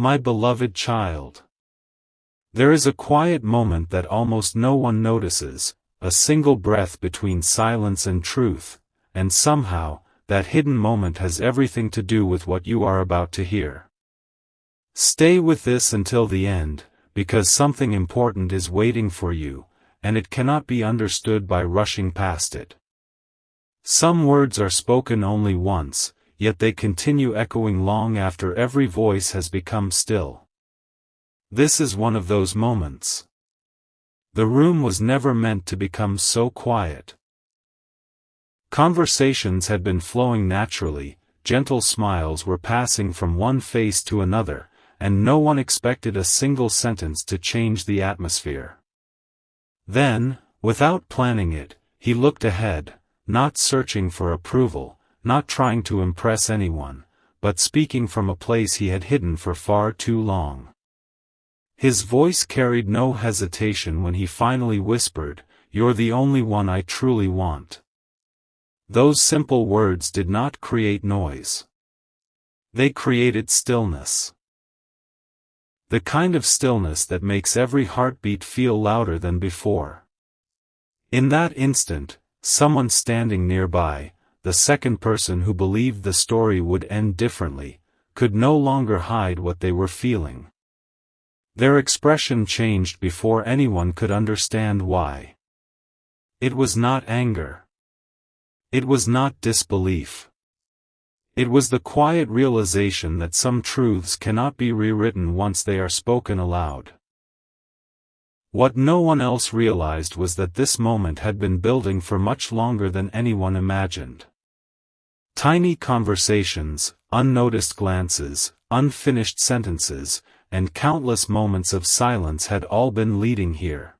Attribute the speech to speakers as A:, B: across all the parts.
A: My beloved child. There is a quiet moment that almost no one notices, a single breath between silence and truth, and somehow, that hidden moment has everything to do with what you are about to hear. Stay with this until the end, because something important is waiting for you, and it cannot be understood by rushing past it. Some words are spoken only once, yet they continue echoing long after every voice has become still. This is one of those moments. The room was never meant to become so quiet. Conversations had been flowing naturally, gentle smiles were passing from one face to another, and no one expected a single sentence to change the atmosphere. Then, without planning it, he looked ahead, not searching for approval, not trying to impress anyone, but speaking from a place he had hidden for far too long. His voice carried no hesitation when he finally whispered, "You're the only one I truly want." Those simple words did not create noise. They created stillness. The kind of stillness that makes every heartbeat feel louder than before. In that instant, someone standing nearby, the second person who believed the story would end differently, could no longer hide what they were feeling. Their expression changed before anyone could understand why. It was not anger. It was not disbelief. It was the quiet realization that some truths cannot be rewritten once they are spoken aloud. What no one else realized was that this moment had been building for much longer than anyone imagined. Tiny conversations, unnoticed glances, unfinished sentences, and countless moments of silence had all been leading here.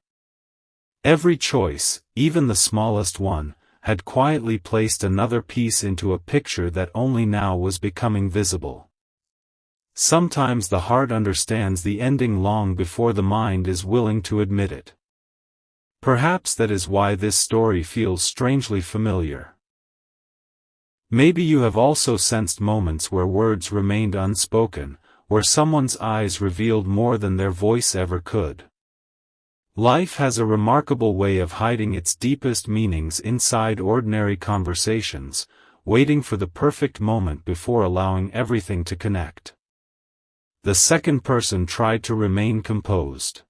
A: Every choice, even the smallest one, had quietly placed another piece into a picture that only now was becoming visible. Sometimes the heart understands the ending long before the mind is willing to admit it. Perhaps that is why this story feels strangely familiar. Maybe you have also sensed moments where words remained unspoken, where someone's eyes revealed more than their voice ever could. Life has a remarkable way of hiding its deepest meanings inside ordinary conversations, waiting for the perfect moment before allowing everything to connect. The second person tried to remain composed.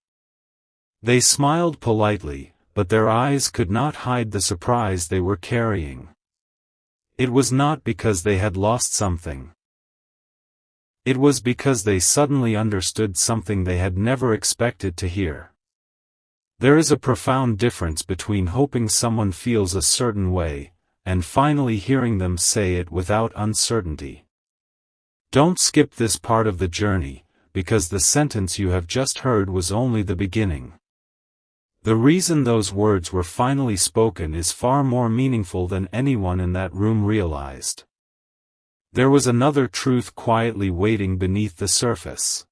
A: They smiled politely, but their eyes could not hide the surprise they were carrying. It was not because they had lost something. It was because they suddenly understood something they had never expected to hear. There is a profound difference between hoping someone feels a certain way, and finally hearing them say it without uncertainty. Don't skip this part of the journey, because the sentence you have just heard was only the beginning. The reason those words were finally spoken is far more meaningful than anyone in that room realized. There was another truth quietly waiting beneath the surface.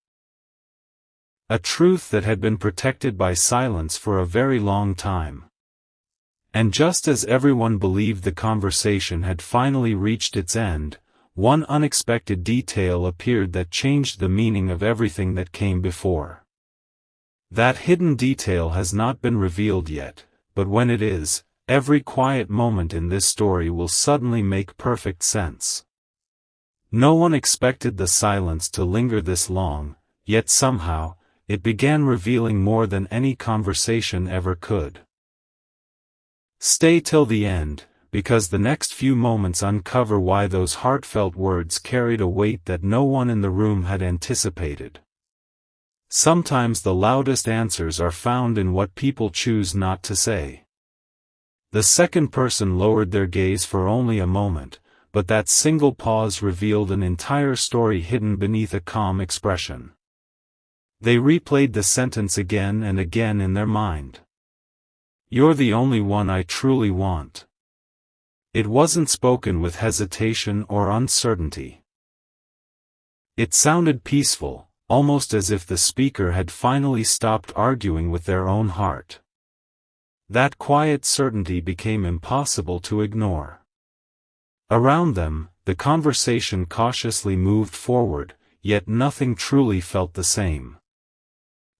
A: A truth that had been protected by silence for a very long time. And just as everyone believed the conversation had finally reached its end, one unexpected detail appeared that changed the meaning of everything that came before. That hidden detail has not been revealed yet, but when it is, every quiet moment in this story will suddenly make perfect sense. No one expected the silence to linger this long, yet somehow, it began revealing more than any conversation ever could. Stay till the end, because the next few moments uncover why those heartfelt words carried a weight that no one in the room had anticipated. Sometimes the loudest answers are found in what people choose not to say. The second person lowered their gaze for only a moment, but that single pause revealed an entire story hidden beneath a calm expression. They replayed the sentence again and again in their mind. "You're the only one I truly want." It wasn't spoken with hesitation or uncertainty. It sounded peaceful, almost as if the speaker had finally stopped arguing with their own heart. That quiet certainty became impossible to ignore. Around them, the conversation cautiously moved forward, yet nothing truly felt the same.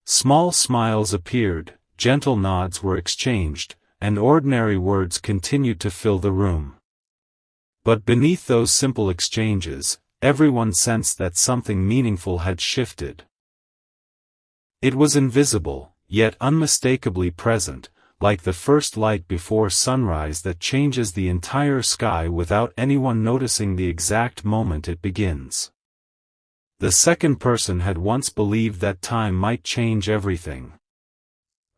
A: Small smiles appeared, gentle nods were exchanged, and ordinary words continued to fill the room. But beneath those simple exchanges, everyone sensed that something meaningful had shifted. It was invisible, yet unmistakably present, like the first light before sunrise that changes the entire sky without anyone noticing the exact moment it begins. The second person had once believed that time might change everything.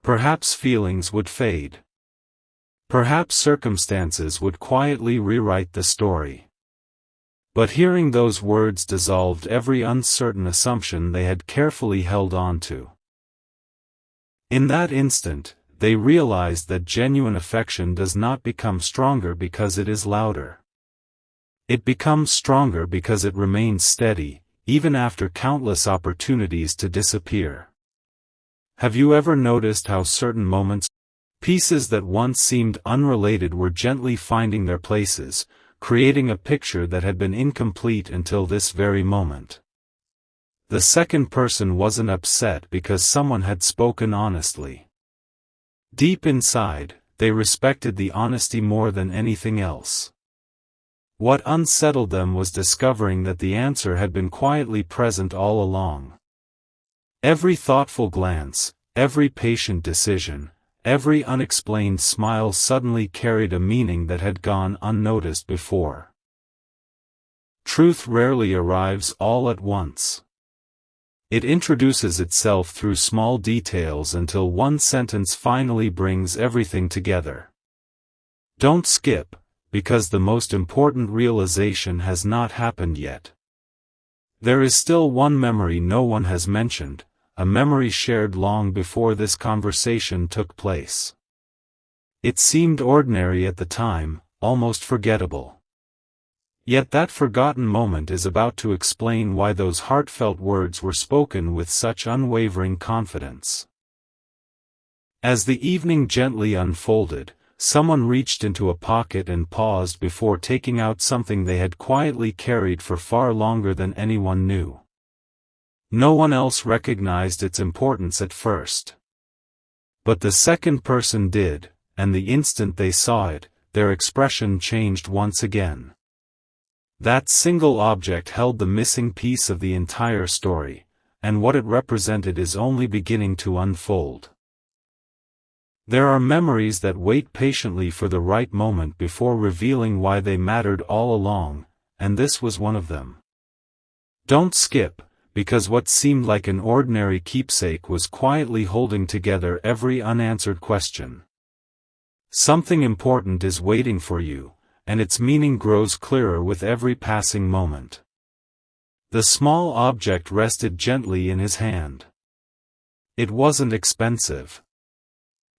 A: Perhaps feelings would fade. Perhaps circumstances would quietly rewrite the story. But hearing those words dissolved every uncertain assumption they had carefully held on to. In that instant, they realized that genuine affection does not become stronger because it is louder. It becomes stronger because it remains steady, even after countless opportunities to disappear. Have you ever noticed how certain moments, pieces that once seemed unrelated, were gently finding their places, creating a picture that had been incomplete until this very moment? The second person wasn't upset because someone had spoken honestly. Deep inside, they respected the honesty more than anything else. What unsettled them was discovering that the answer had been quietly present all along. Every thoughtful glance, every patient decision, every unexplained smile suddenly carried a meaning that had gone unnoticed before. Truth rarely arrives all at once. It introduces itself through small details until one sentence finally brings everything together. Don't skip, because the most important realization has not happened yet. There is still one memory no one has mentioned, a memory shared long before this conversation took place. It seemed ordinary at the time, almost forgettable. Yet that forgotten moment is about to explain why those heartfelt words were spoken with such unwavering confidence. As the evening gently unfolded, someone reached into a pocket and paused before taking out something they had quietly carried for far longer than anyone knew. No one else recognized its importance at first. But the second person did, and the instant they saw it, their expression changed once again. That single object held the missing piece of the entire story, and what it represented is only beginning to unfold. There are memories that wait patiently for the right moment before revealing why they mattered all along, and this was one of them. Don't skip, because what seemed like an ordinary keepsake was quietly holding together every unanswered question. Something important is waiting for you, and its meaning grows clearer with every passing moment. The small object rested gently in his hand. It wasn't expensive.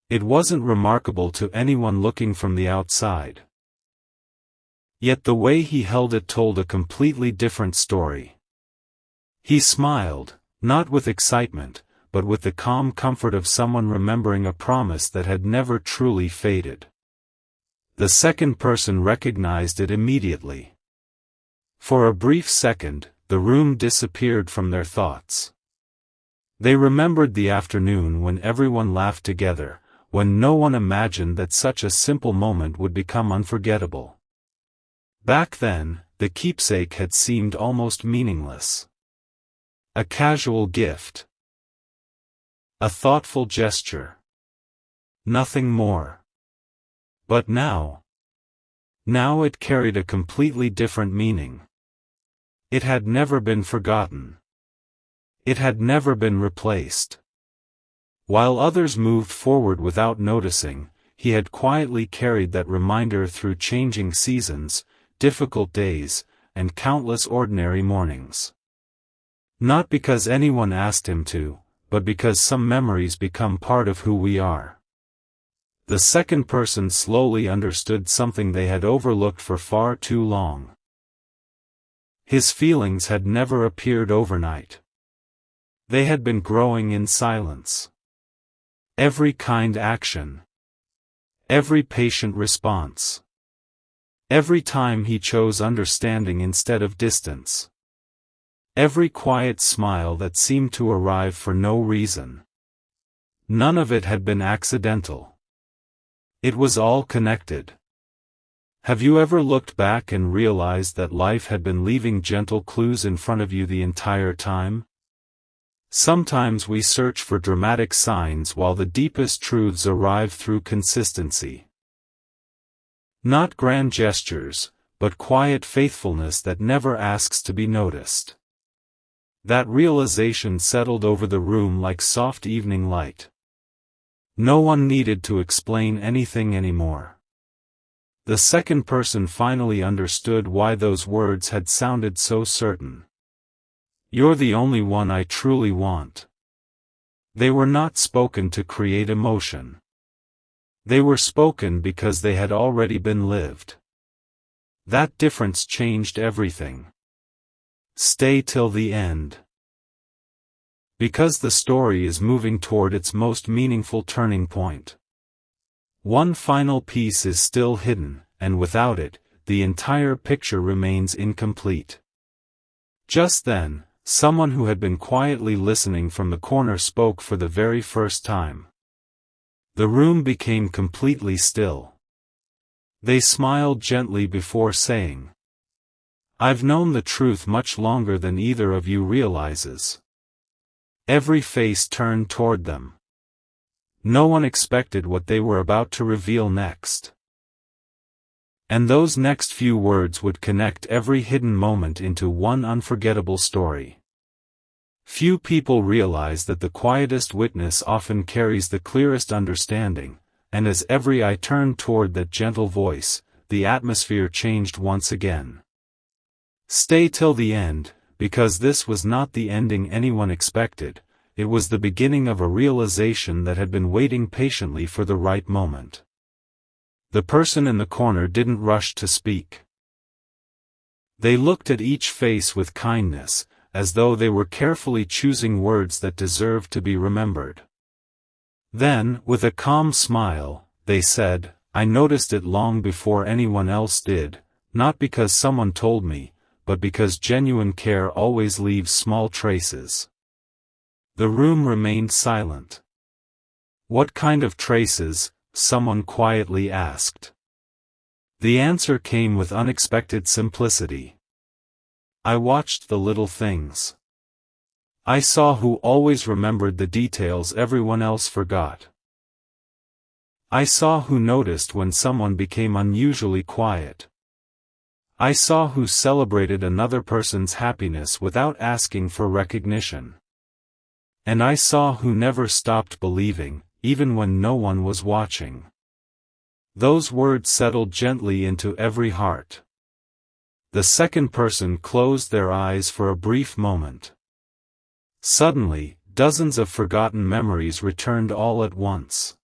A: It wasn't remarkable to anyone looking from the outside. Yet the way he held it told a completely different story. He smiled, not with excitement, but with the calm comfort of someone remembering a promise that had never truly faded. The second person recognized it immediately. For a brief second, the room disappeared from their thoughts. They remembered the afternoon when everyone laughed together, when no one imagined that such a simple moment would become unforgettable. Back then, the keepsake had seemed almost meaningless. A casual gift. A thoughtful gesture. Nothing more. But now it carried a completely different meaning. It had never been forgotten. It had never been replaced. While others moved forward without noticing, he had quietly carried that reminder through changing seasons, difficult days, and countless ordinary mornings. Not because anyone asked him to, but because some memories become part of who we are. The second person slowly understood something they had overlooked for far too long. His feelings had never appeared overnight. They had been growing in silence. Every kind action. Every patient response. Every time he chose understanding instead of distance. Every quiet smile that seemed to arrive for no reason. None of it had been accidental. It was all connected. Have you ever looked back and realized that life had been leaving gentle clues in front of you the entire time? Sometimes we search for dramatic signs while the deepest truths arrive through consistency. Not grand gestures, but quiet faithfulness that never asks to be noticed. That realization settled over the room like soft evening light. No one needed to explain anything anymore. The second person finally understood why those words had sounded so certain. You're the only one I truly want. They were not spoken to create emotion. They were spoken because they had already been lived. That difference changed everything. Stay till the end. Because the story is moving toward its most meaningful turning point. One final piece is still hidden, and without it, the entire picture remains incomplete. Just then, someone who had been quietly listening from the corner spoke for the very first time. The room became completely still. They smiled gently before saying, "I've known the truth much longer than either of you realizes." Every face turned toward them. No one expected what they were about to reveal next. And those next few words would connect every hidden moment into one unforgettable story. Few people realize that the quietest witness often carries the clearest understanding, and as every eye turned toward that gentle voice, the atmosphere changed once again. Stay till the end, because this was not the ending anyone expected. It was the beginning of a realization that had been waiting patiently for the right moment. The person in the corner didn't rush to speak. They looked at each face with kindness, as though they were carefully choosing words that deserved to be remembered. Then, with a calm smile, they said, "I noticed it long before anyone else did, not because someone told me, but because genuine care always leaves small traces." The room remained silent. "What kind of traces?" someone quietly asked. The answer came with unexpected simplicity. "I watched the little things. I saw who always remembered the details everyone else forgot. I saw who noticed when someone became unusually quiet. I saw who celebrated another person's happiness without asking for recognition. And I saw who never stopped believing, even when no one was watching." Those words settled gently into every heart. The second person closed their eyes for a brief moment. Suddenly, dozens of forgotten memories returned all at once.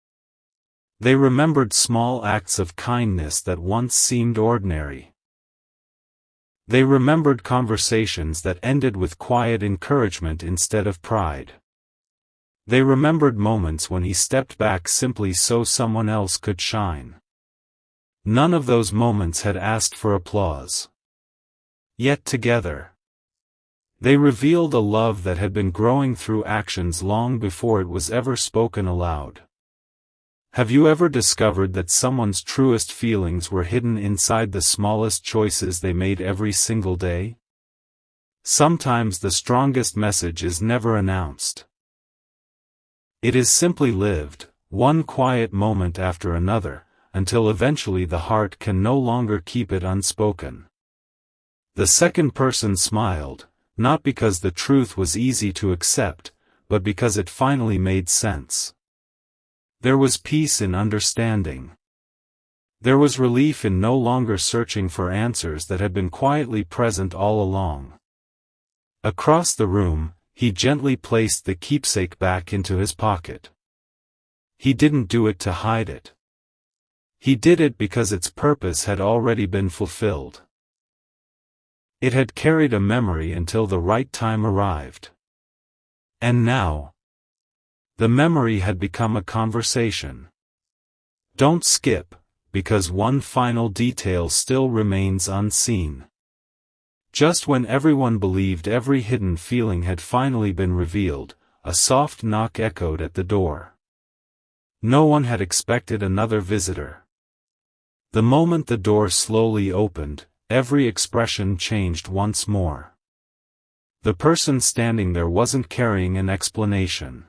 A: They remembered small acts of kindness that once seemed ordinary. They remembered conversations that ended with quiet encouragement instead of pride. They remembered moments when he stepped back simply so someone else could shine. None of those moments had asked for applause. Yet together, they revealed a love that had been growing through actions long before it was ever spoken aloud. Have you ever discovered that someone's truest feelings were hidden inside the smallest choices they made every single day? Sometimes the strongest message is never announced. It is simply lived, one quiet moment after another, until eventually the heart can no longer keep it unspoken. The second person smiled, not because the truth was easy to accept, but because it finally made sense. There was peace in understanding. There was relief in no longer searching for answers that had been quietly present all along. Across the room, he gently placed the keepsake back into his pocket. He didn't do it to hide it. He did it because its purpose had already been fulfilled. It had carried a memory until the right time arrived. And now, the memory had become a conversation. Don't skip, because one final detail still remains unseen. Just when everyone believed every hidden feeling had finally been revealed, a soft knock echoed at the door. No one had expected another visitor. The moment the door slowly opened, every expression changed once more. The person standing there wasn't carrying an explanation.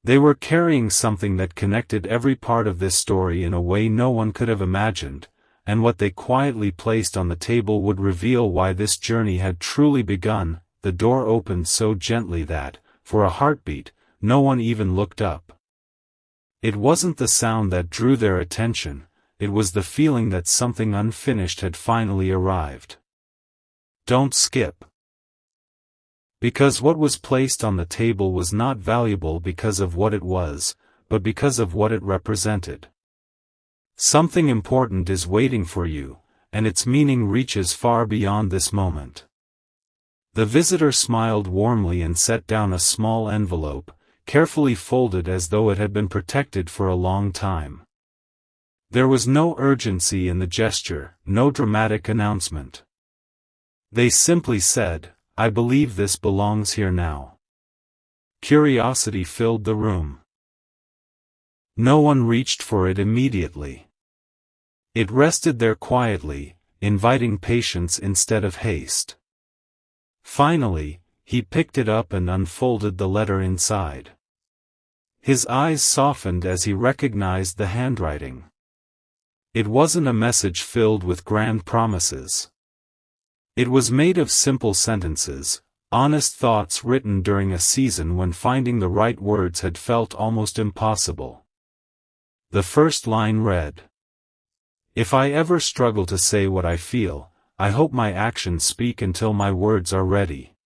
A: They were carrying something that connected every part of this story in a way no one could have imagined, and what they quietly placed on the table would reveal why this journey had truly begun. The door opened so gently that, for a heartbeat, no one even looked up. It wasn't the sound that drew their attention, it was the feeling that something unfinished had finally arrived. Don't skip. Because what was placed on the table was not valuable because of what it was, but because of what it represented. Something important is waiting for you, and its meaning reaches far beyond this moment. The visitor smiled warmly and set down a small envelope, carefully folded as though it had been protected for a long time. There was no urgency in the gesture, no dramatic announcement. They simply said, "I believe this belongs here now." Curiosity filled the room. No one reached for it immediately. It rested there quietly, inviting patience instead of haste. Finally, he picked it up and unfolded the letter inside. His eyes softened as he recognized the handwriting. It wasn't a message filled with grand promises. It was made of simple sentences, honest thoughts written during a season when finding the right words had felt almost impossible. The first line read, "If I ever struggle to say what I feel, I hope my actions speak until my words are ready."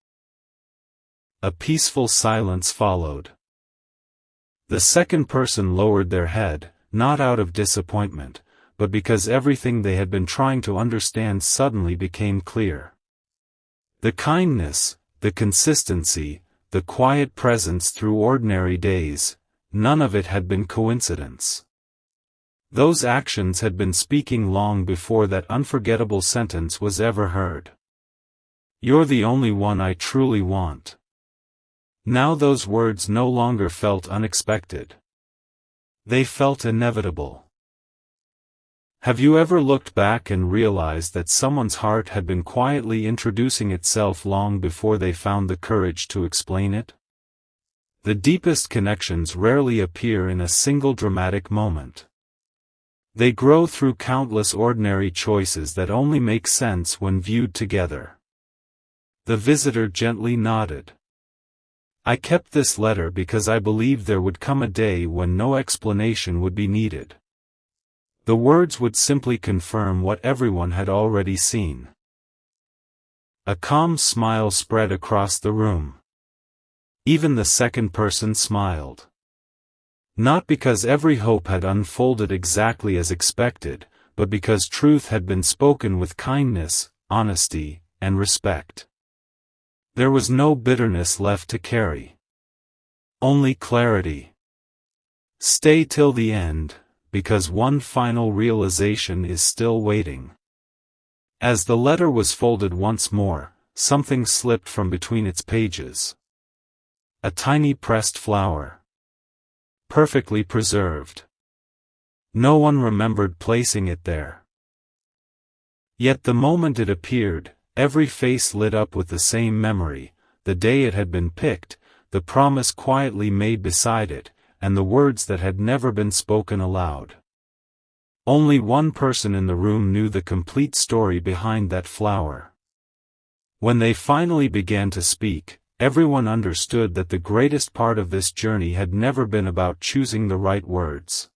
A: A peaceful silence followed. The second person lowered their head, not out of disappointment, but because everything they had been trying to understand suddenly became clear. The kindness, the consistency, the quiet presence through ordinary days, none of it had been coincidence. Those actions had been speaking long before that unforgettable sentence was ever heard. "You're the only one I truly want." Now those words no longer felt unexpected. They felt inevitable. Have you ever looked back and realized that someone's heart had been quietly introducing itself long before they found the courage to explain it? The deepest connections rarely appear in a single dramatic moment. They grow through countless ordinary choices that only make sense when viewed together. The visitor gently nodded. "I kept this letter because I believed there would come a day when no explanation would be needed. The words would simply confirm what everyone had already seen." A calm smile spread across the room. Even the second person smiled. Not because every hope had unfolded exactly as expected, but because truth had been spoken with kindness, honesty, and respect. There was no bitterness left to carry. Only clarity. Stay till the end, because one final realization is still waiting. As the letter was folded once more, something slipped from between its pages. A tiny pressed flower. Perfectly preserved. No one remembered placing it there. Yet the moment it appeared, every face lit up with the same memory, the day it had been picked, the promise quietly made beside it, and the words that had never been spoken aloud. Only one person in the room knew the complete story behind that flower. When they finally began to speak, everyone understood that the greatest part of this journey had never been about choosing the right words.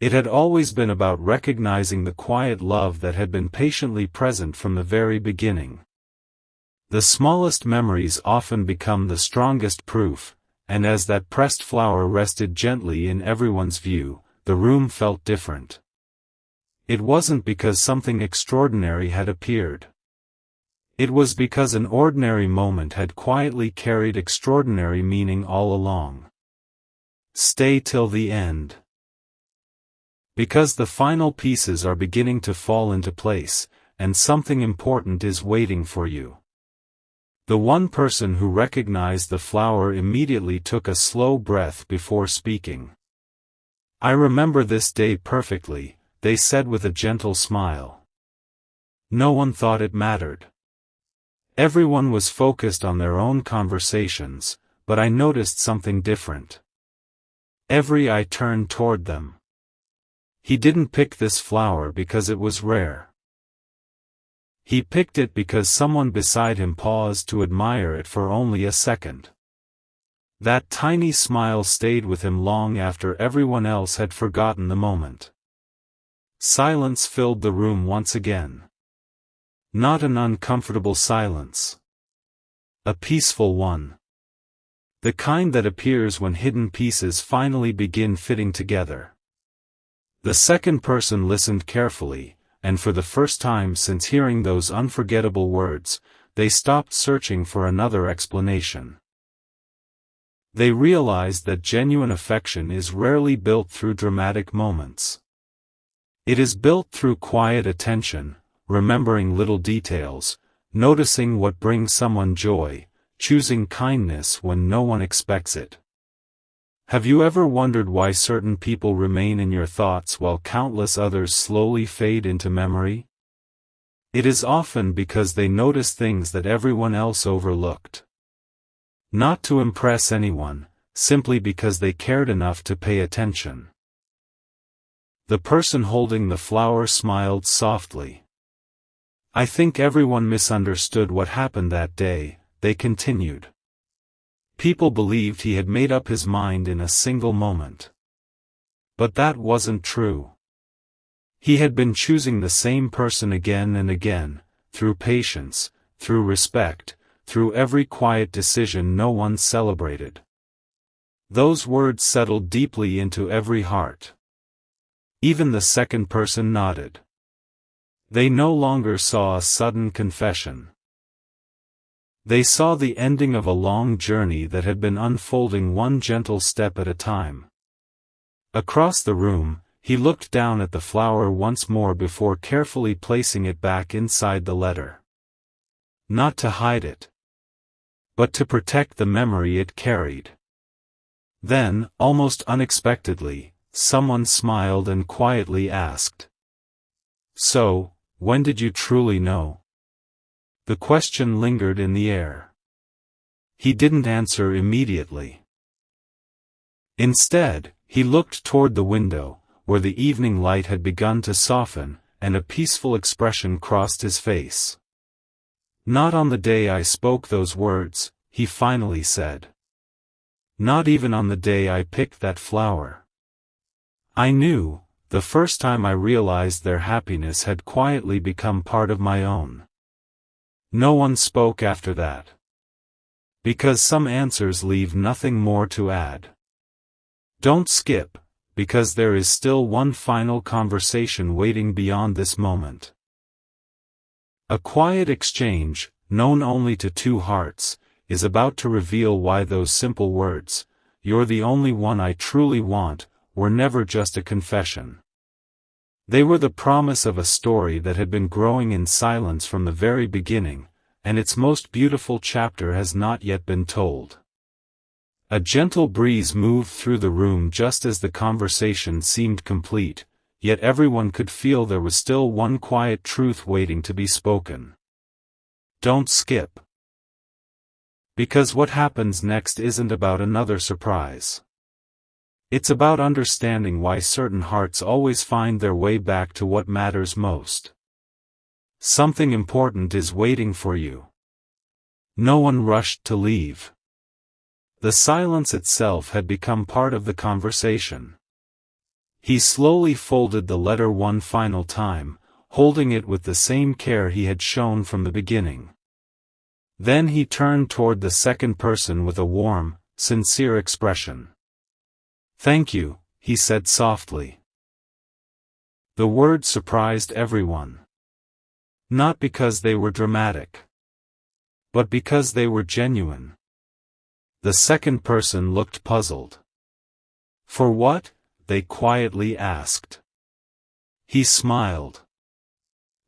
A: It had always been about recognizing the quiet love that had been patiently present from the very beginning. The smallest memories often become the strongest proof, and as that pressed flower rested gently in everyone's view, the room felt different. It wasn't because something extraordinary had appeared. It was because an ordinary moment had quietly carried extraordinary meaning all along. Stay till the end. Because the final pieces are beginning to fall into place, and something important is waiting for you." The one person who recognized the flower immediately took a slow breath before speaking. "I remember this day perfectly," they said with a gentle smile. No one thought it mattered. Everyone was focused on their own conversations, but I noticed something different. Every eye turned toward them. He didn't pick this flower because it was rare. He picked it because someone beside him paused to admire it for only a second. That tiny smile stayed with him long after everyone else had forgotten the moment. Silence filled the room once again. Not an uncomfortable silence. A peaceful one. The kind that appears when hidden pieces finally begin fitting together. The second person listened carefully, and for the first time since hearing those unforgettable words, they stopped searching for another explanation. They realized that genuine affection is rarely built through dramatic moments. It is built through quiet attention, remembering little details, noticing what brings someone joy, choosing kindness when no one expects it. Have you ever wondered why certain people remain in your thoughts while countless others slowly fade into memory? It is often because they notice things that everyone else overlooked. Not to impress anyone, simply because they cared enough to pay attention. The person holding the flower smiled softly. "I think everyone misunderstood what happened that day," they continued. People believed he had made up his mind in a single moment. But that wasn't true. He had been choosing the same person again and again, through patience, through respect, through every quiet decision no one celebrated. Those words settled deeply into every heart. Even the second person nodded. They no longer saw a sudden confession. They saw the ending of a long journey that had been unfolding one gentle step at a time. Across the room, he looked down at the flower once more before carefully placing it back inside the letter. Not to hide it, but to protect the memory it carried. Then, almost unexpectedly, someone smiled and quietly asked, "So, when did you truly know?" The question lingered in the air. He didn't answer immediately. Instead, he looked toward the window, where the evening light had begun to soften, and a peaceful expression crossed his face. "Not on the day I spoke those words," he finally said. "Not even on the day I picked that flower. I knew, the first time I realized their happiness had quietly become part of my own." No one spoke after that. Because some answers leave nothing more to add. Don't skip, because there is still one final conversation waiting beyond this moment. A quiet exchange, known only to two hearts, is about to reveal why those simple words, "You're the only one I truly want," were never just a confession. They were the promise of a story that had been growing in silence from the very beginning, and its most beautiful chapter has not yet been told. A gentle breeze moved through the room just as the conversation seemed complete, yet everyone could feel there was still one quiet truth waiting to be spoken. Don't skip. Because what happens next isn't about another surprise. It's about understanding why certain hearts always find their way back to what matters most. Something important is waiting for you. No one rushed to leave. The silence itself had become part of the conversation. He slowly folded the letter one final time, holding it with the same care he had shown from the beginning. Then he turned toward the second person with a warm, sincere expression. "Thank you," he said softly. The words surprised everyone. Not because they were dramatic, but because they were genuine. The second person looked puzzled. "For what?" they quietly asked. He smiled.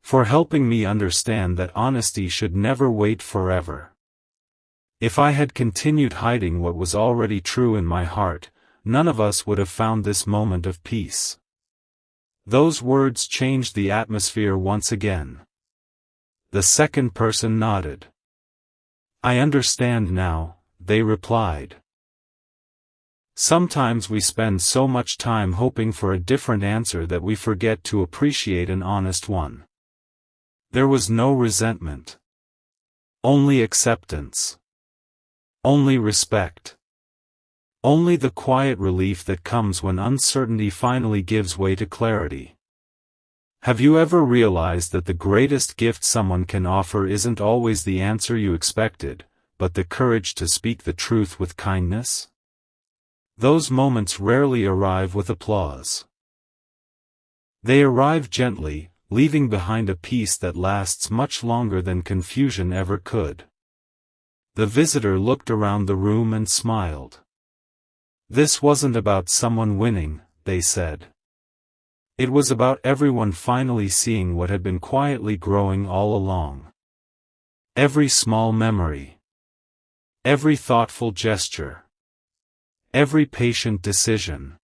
A: For helping me understand that honesty should never wait forever. If I had continued hiding what was already true in my heart, none of us would have found this moment of peace. Those words changed the atmosphere once again. The second person nodded. I understand now, they replied. Sometimes we spend so much time hoping for a different answer that we forget to appreciate an honest one. There was no resentment. Only acceptance. Only respect. Only the quiet relief that comes when uncertainty finally gives way to clarity. Have you ever realized that the greatest gift someone can offer isn't always the answer you expected, but the courage to speak the truth with kindness? Those moments rarely arrive with applause. They arrive gently, leaving behind a peace that lasts much longer than confusion ever could. The visitor looked around the room and smiled. This wasn't about someone winning, they said. It was about everyone finally seeing what had been quietly growing all along. Every small memory. Every thoughtful gesture. Every patient decision.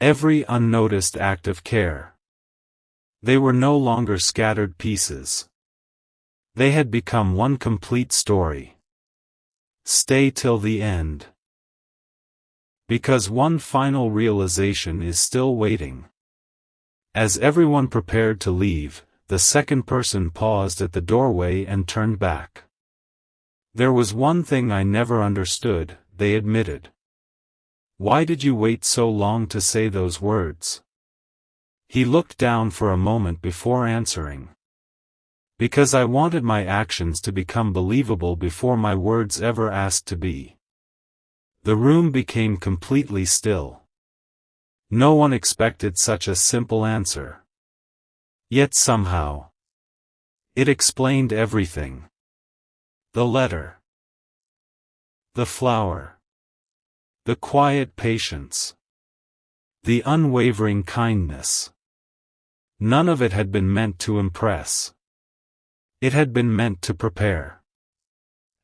A: Every unnoticed act of care. They were no longer scattered pieces. They had become one complete story. Stay till the end. Because one final realization is still waiting. As everyone prepared to leave, the second person paused at the doorway and turned back. There was one thing I never understood, they admitted. Why did you wait so long to say those words? He looked down for a moment before answering. Because I wanted my actions to become believable before my words ever asked to be. The room became completely still. No one expected such a simple answer. Yet somehow, it explained everything. The letter. The flower. The quiet patience. The unwavering kindness. None of it had been meant to impress. It had been meant to prepare.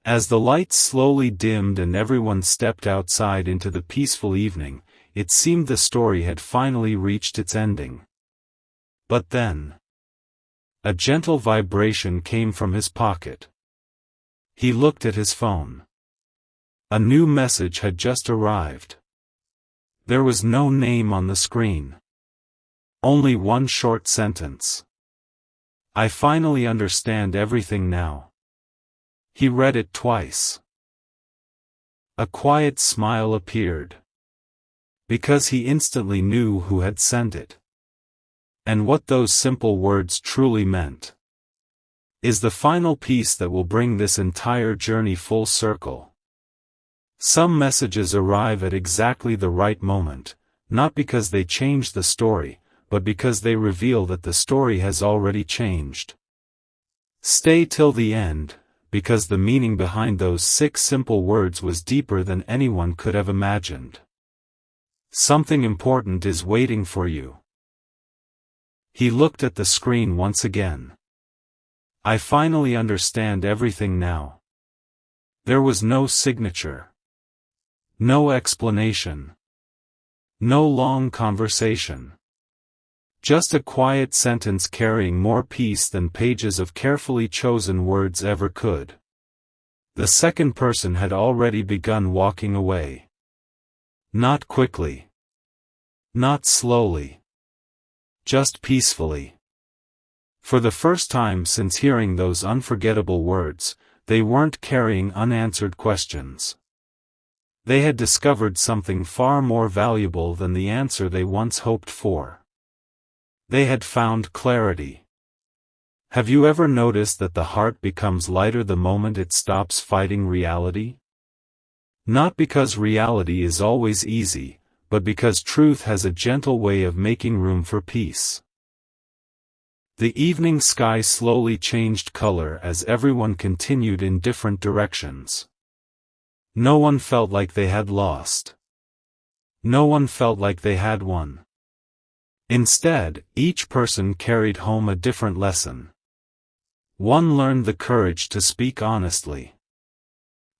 A: As the lights slowly dimmed and everyone stepped outside into the peaceful evening, it seemed the story had finally reached its ending. But then, a gentle vibration came from his pocket. He looked at his phone. A new message had just arrived. There was no name on the screen. Only one short sentence. I finally understand everything now. He read it twice. A quiet smile appeared. Because he instantly knew who had sent it. And what those simple words truly meant. Is the final piece that will bring this entire journey full circle. Some messages arrive at exactly the right moment, not because they change the story, but because they reveal that the story has already changed. Stay till the end, because the meaning behind those 6 simple words was deeper than anyone could have imagined. Something important is waiting for you. He looked at the screen once again. I finally understand everything now. There was no signature. No explanation. No long conversation. Just a quiet sentence carrying more peace than pages of carefully chosen words ever could. The second person had already begun walking away. Not quickly. Not slowly. Just peacefully. For the first time since hearing those unforgettable words, they weren't carrying unanswered questions. They had discovered something far more valuable than the answer they once hoped for. They had found clarity. Have you ever noticed that the heart becomes lighter the moment it stops fighting reality? Not because reality is always easy, but because truth has a gentle way of making room for peace. The evening sky slowly changed color as everyone continued in different directions. No one felt like they had lost. No one felt like they had won. Instead, each person carried home a different lesson. One learned the courage to speak honestly.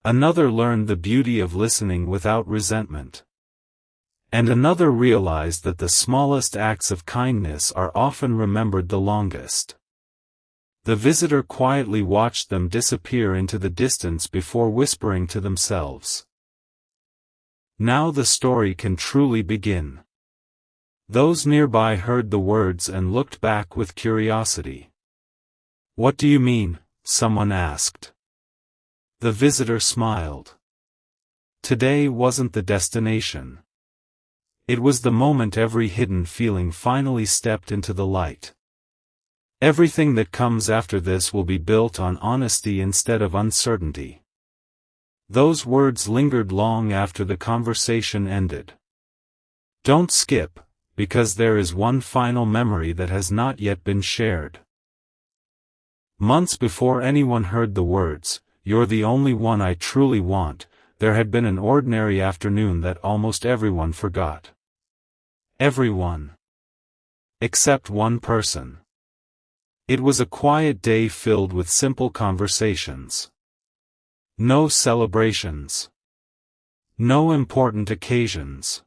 A: Another learned the beauty of listening without resentment. And another realized that the smallest acts of kindness are often remembered the longest. The visitor quietly watched them disappear into the distance before whispering to themselves, "Now the story can truly begin." Those nearby heard the words and looked back with curiosity. "What do you mean?" someone asked. The visitor smiled. Today wasn't the destination. It was the moment every hidden feeling finally stepped into the light. Everything that comes after this will be built on honesty instead of uncertainty. Those words lingered long after the conversation ended. Don't skip, because there is one final memory that has not yet been shared. Months before anyone heard the words, "You're the only one I truly want," there had been an ordinary afternoon that almost everyone forgot. Everyone. Except one person. It was a quiet day filled with simple conversations. No celebrations. No important occasions.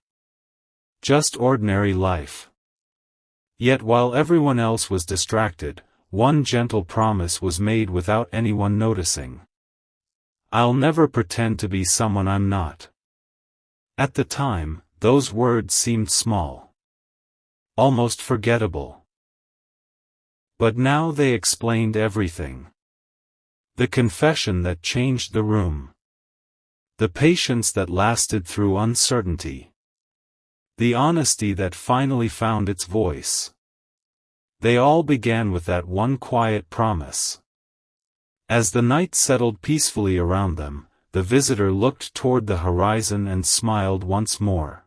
A: Just ordinary life. Yet while everyone else was distracted, one gentle promise was made without anyone noticing. "I'll never pretend to be someone I'm not." At the time, those words seemed small. Almost forgettable. But now they explained everything. The confession that changed the room. The patience that lasted through uncertainty. The honesty that finally found its voice. They all began with that one quiet promise. As the night settled peacefully around them, the visitor looked toward the horizon and smiled once more.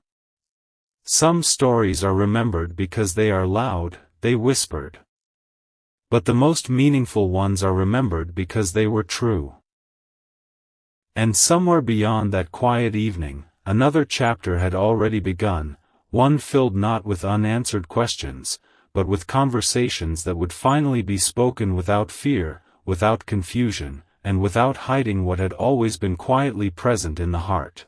A: Some stories are remembered because they are loud, they whispered. But the most meaningful ones are remembered because they were true. And somewhere beyond that quiet evening, another chapter had already begun, one filled not with unanswered questions, but with conversations that would finally be spoken without fear, without confusion, and without hiding what had always been quietly present in the heart.